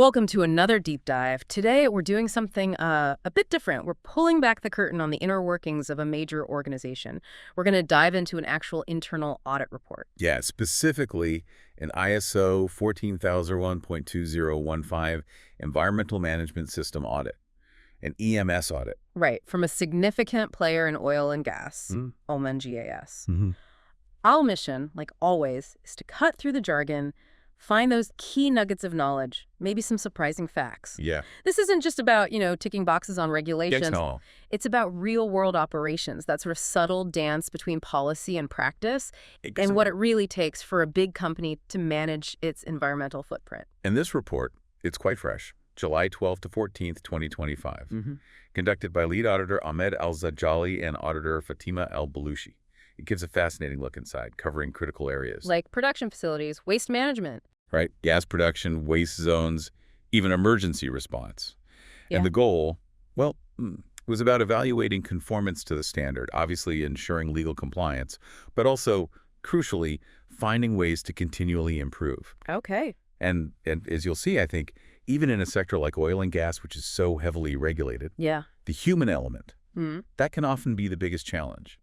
Welcome to another deep dive. Today, we're doing something a bit different. We're pulling back the curtain on the inner workings of a major organization. We're going to dive into an actual internal audit report. Yeah, specifically an ISO 14001.2015 Environmental Management System audit, an EMS audit. Right, from a significant player in oil and gas, Oman GAS. Mm-hmm. Our mission, like always, is to cut through the jargon, find those key nuggets of knowledge, maybe some surprising facts. Yeah. This isn't just about, ticking boxes on regulations. Yes, no. It's about real-world operations, that sort of subtle dance between policy and practice, and what it really takes for a big company to manage its environmental footprint. And this report, it's quite fresh, July 12th to 14th, 2025, conducted by lead auditor Ahmed Al-Zajali and auditor Fatima El-Balushi. It gives a fascinating look inside, covering critical areas. Like production facilities, waste management. Right? Gas production, waste zones, even emergency response. Yeah. And the goal, well, was about evaluating conformance to the standard, obviously ensuring legal compliance, but also, crucially, finding ways to continually improve. Okay. And as you'll see, I think, even in a sector like oil and gas, which is so heavily regulated, Yeah. the human element, that can often be the biggest challenge.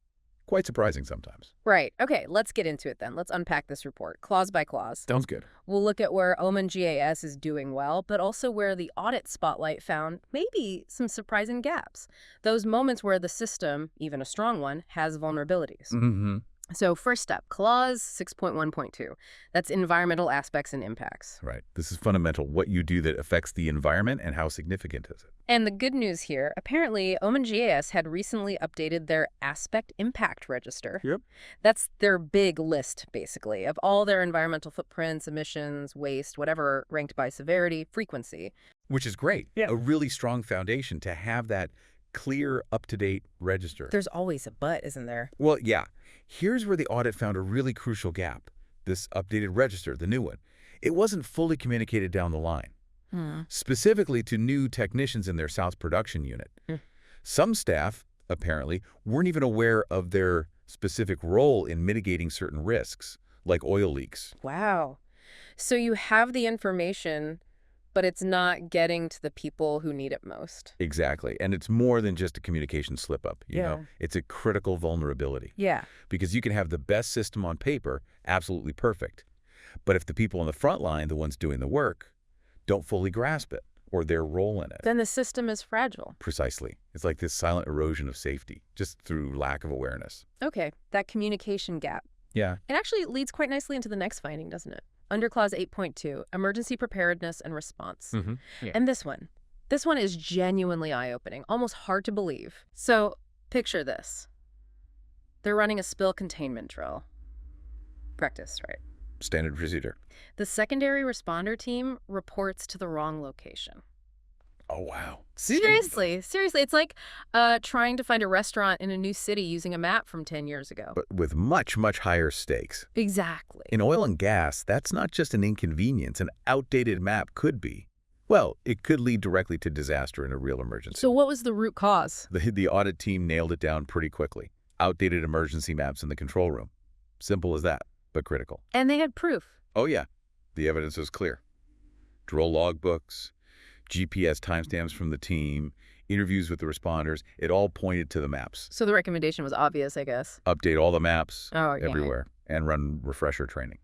Quite surprising sometimes. Right. Okay, let's get into it then. Let's unpack this report, clause by clause. Sounds good. We'll look at where Oman GAS is doing well, but also where the audit spotlight found maybe some surprising gaps. Those moments where the system, even a strong one, has vulnerabilities. Mm-hmm. So first step, clause 6.1.2. That's environmental aspects and impacts. Right. This is fundamental. What you do that affects the environment and how significant is it? And the good news here, apparently Oman GAS had recently updated their aspect impact register. Yep. That's their big list, basically, of all their environmental footprints, emissions, waste, whatever, ranked by severity, frequency. Which is great. Yeah. A really strong foundation to have that clear, up-to-date register. There's always a but, isn't there? Well, yeah. Here's where the audit found a really crucial gap. This updated register, the new one. It wasn't fully communicated down the line, specifically to new technicians in their South production unit. Some staff, apparently, weren't even aware of their specific role in mitigating certain risks, like oil leaks. Wow. So you have the information, but it's not getting to the people who need it most. Exactly. And it's more than just a communication slip-up, you know? It's a critical vulnerability. Yeah. Because you can have the best system on paper, absolutely perfect. But if the people on the front line, the ones doing the work, don't fully grasp it or their role in it. Then the system is fragile. Precisely. It's like this silent erosion of safety, just through lack of awareness. Okay, that communication gap. Yeah. It actually leads quite nicely into the next finding, doesn't it? Under clause 8.2, emergency preparedness and response. Yeah. And this one is genuinely eye-opening, almost hard to believe. So picture this. They're running a spill containment drill. Practice, right? Standard procedure. The secondary responder team reports to the wrong location. Oh, wow. Seriously. It's like trying to find a restaurant in a new city using a map from 10 years ago. But with much, much higher stakes. Exactly. In oil and gas, that's not just an inconvenience. An outdated map could be. Well, it could lead directly to disaster in a real emergency. So what was the root cause? The audit team nailed it down pretty quickly. Outdated emergency maps in the control room. Simple as that, but critical. And they had proof. Oh, yeah. The evidence was clear. Drill logbooks, GPS timestamps from the team, interviews with the responders, it all pointed to the maps. So the recommendation was obvious, I guess. Update all the maps everywhere. and run refresher training.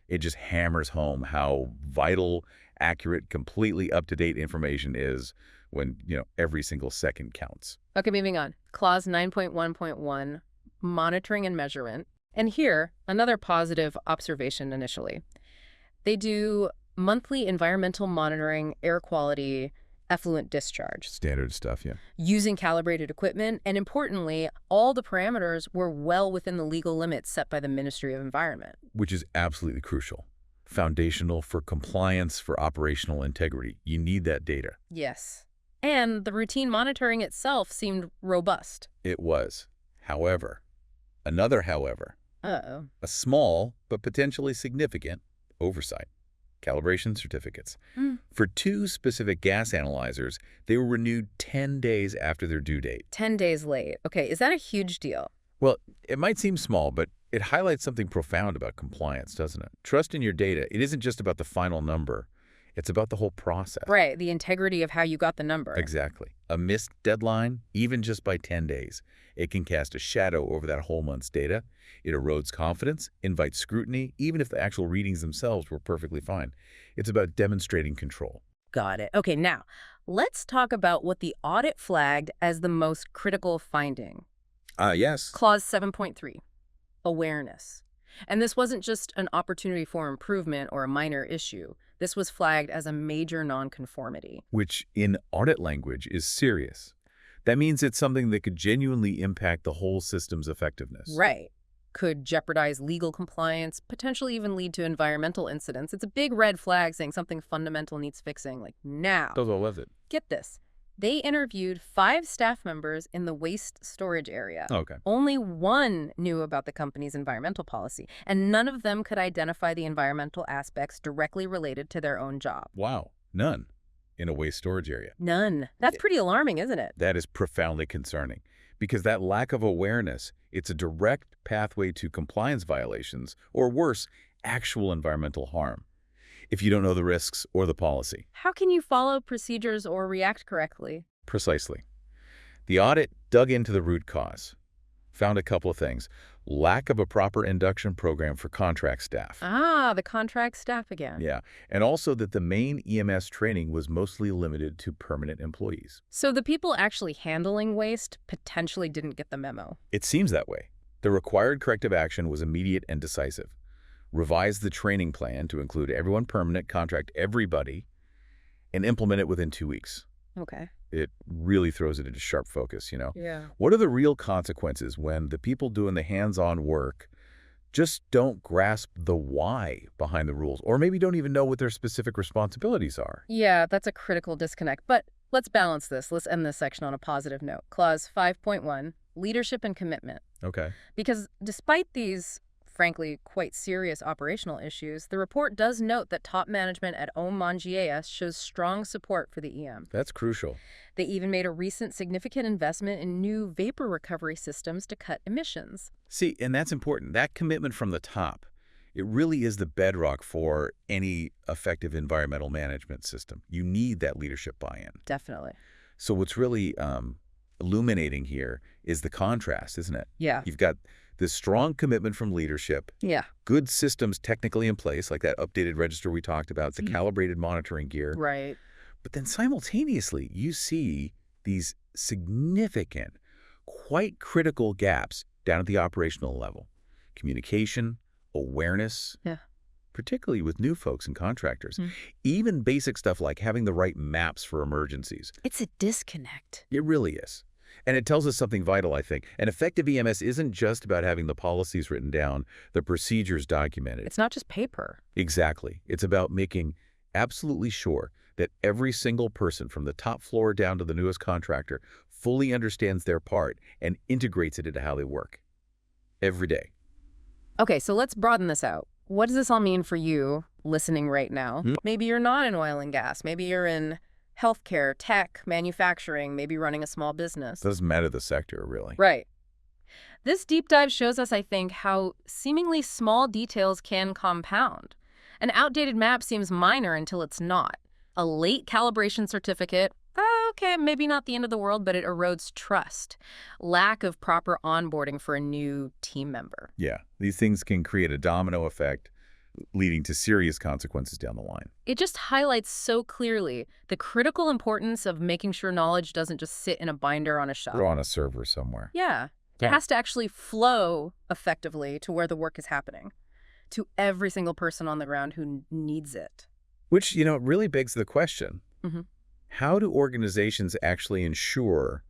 It just hammers home how vital, accurate, completely up-to-date information is when, every single second counts. Okay, moving on. Clause 9.1.1, monitoring and measurement. And here, another positive observation initially. They do monthly environmental monitoring, air quality, effluent discharge. Standard stuff, yeah. Using calibrated equipment, and importantly, all the parameters were well within the legal limits set by the Ministry of Environment. Which is absolutely crucial. Foundational for compliance, for operational integrity. You need that data. Yes. And the routine monitoring itself seemed robust. It was. However, another however, Uh-oh. a small but potentially significant oversight. Calibration certificates. For two specific gas analyzers, they were renewed 10 days after their due date. 10 days late. Okay, is that a huge deal? Well, it might seem small, but it highlights something profound about compliance, doesn't it? Trust in your data. It isn't just about the final number. It's about the whole process. Right, the integrity of how you got the number. Exactly. A missed deadline, even just by 10 days, it can cast a shadow over that whole month's data. It erodes confidence, invites scrutiny, even if the actual readings themselves were perfectly fine. It's about demonstrating control. Got it. Okay, now, let's talk about what the audit flagged as the most critical finding. Yes. Clause 7.3, awareness. And this wasn't just an opportunity for improvement or a minor issue. This was flagged as a major nonconformity. Which, in audit language, is serious. That means it's something that could genuinely impact the whole system's effectiveness. Right. Could jeopardize legal compliance, potentially even lead to environmental incidents. It's a big red flag saying something fundamental needs fixing, like now. Those all love it. Get this. They interviewed 5 staff members in the waste storage area. Okay. Only 1 knew about the company's environmental policy, and none of them could identify the environmental aspects directly related to their own job. Wow. None. In a waste storage area. None. That's pretty alarming, isn't it? That is profoundly concerning. Because that lack of awareness, it's a direct pathway to compliance violations, or worse, actual environmental harm, if you don't know the risks or the policy. How can you follow procedures or react correctly? Precisely. The audit dug into the root cause, found a couple of things. Lack of a proper induction program for contract staff. Ah, the contract staff again. Yeah, and also that the main EMS training was mostly limited to permanent employees. So the people actually handling waste potentially didn't get the memo. It seems that way. The required corrective action was immediate and decisive. Revise the training plan to include everyone permanent, contract everybody, and implement it within 2 weeks. Okay. It really throws it into sharp focus, you know? Yeah. What are the real consequences when the people doing the hands-on work just don't grasp the why behind the rules, or maybe don't even know what their specific responsibilities are? Yeah, that's a critical disconnect. But let's balance this. Let's end this section on a positive note. Clause 5.1, leadership and commitment. Okay. Because despite these, frankly, quite serious operational issues, the report does note that top management at OMON-GAS shows strong support for the EM. That's crucial. They even made a recent significant investment in new vapor recovery systems to cut emissions. See, and that's important. That commitment from the top, it really is the bedrock for any effective environmental management system. You need that leadership buy-in. Definitely. So what's really illuminating here is the contrast, isn't it? Yeah. You've got this strong commitment from leadership, Yeah. good systems technically in place, like that updated register we talked about, the calibrated monitoring gear. Right. But then simultaneously, you see these significant, quite critical gaps down at the operational level. Communication, awareness, Yeah. particularly with new folks and contractors. Even basic stuff like having the right maps for emergencies. It's a disconnect. It really is. And it tells us something vital, I think. An effective EMS isn't just about having the policies written down, the procedures documented. It's not just paper. Exactly. It's about making absolutely sure that every single person from the top floor down to the newest contractor fully understands their part and integrates it into how they work every day. Okay, so let's broaden this out. What does this all mean for you listening right now? Maybe you're not in oil and gas. Maybe you're in healthcare, tech, manufacturing, maybe running a small business. Doesn't matter the sector, really. Right. This deep dive shows us, I think, how seemingly small details can compound. An outdated map seems minor until it's not. A late calibration certificate, okay, maybe not the end of the world, but it erodes trust. Lack of proper onboarding for a new team member. Yeah, these things can create a domino effect, leading to serious consequences down the line. It just highlights so clearly the critical importance of making sure knowledge doesn't just sit in a binder on a shelf. Or on a server somewhere. Yeah. It has to actually flow effectively to where the work is happening, to every single person on the ground who needs it. Which, you know, really begs the question, how do organizations actually ensure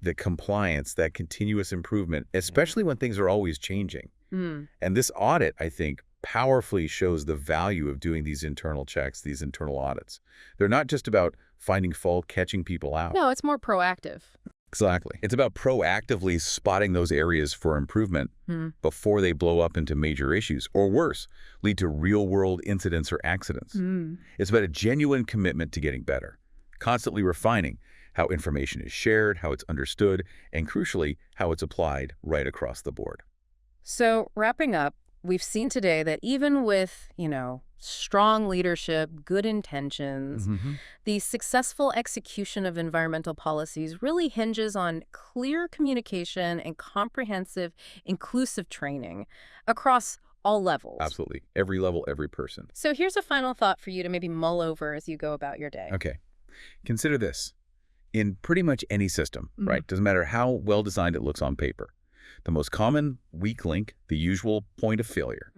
the compliance, that continuous improvement, especially when things are always changing? And this audit, I think, powerfully shows the value of doing these internal checks, these internal audits. They're not just about finding fault, catching people out. No, it's more proactive. Exactly. It's about proactively spotting those areas for improvement before they blow up into major issues, or worse, lead to real-world incidents or accidents. It's about a genuine commitment to getting better, constantly refining how information is shared, how it's understood, and crucially, how it's applied right across the board. So, wrapping up, we've seen today that even with, strong leadership, good intentions, the successful execution of environmental policies really hinges on clear communication and comprehensive, inclusive training across all levels. Absolutely. Every level, every person. So here's a final thought for you to maybe mull over as you go about your day. Okay. Consider this. In pretty much any system, right? Doesn't matter how well designed it looks on paper. The most common weak link, the usual point of failure.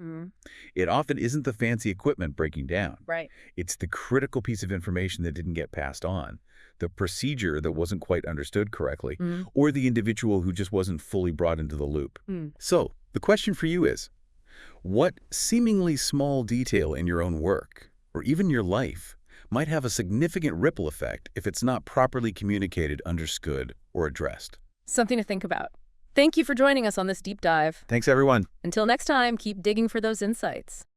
It often isn't the fancy equipment breaking down. Right. It's the critical piece of information that didn't get passed on, the procedure that wasn't quite understood correctly, or the individual who just wasn't fully brought into the loop. So the question for you is, what seemingly small detail in your own work, or even your life, might have a significant ripple effect if it's not properly communicated, understood, or addressed? Something to think about. Thank you for joining us on this deep dive. Thanks, everyone. Until next time, keep digging for those insights.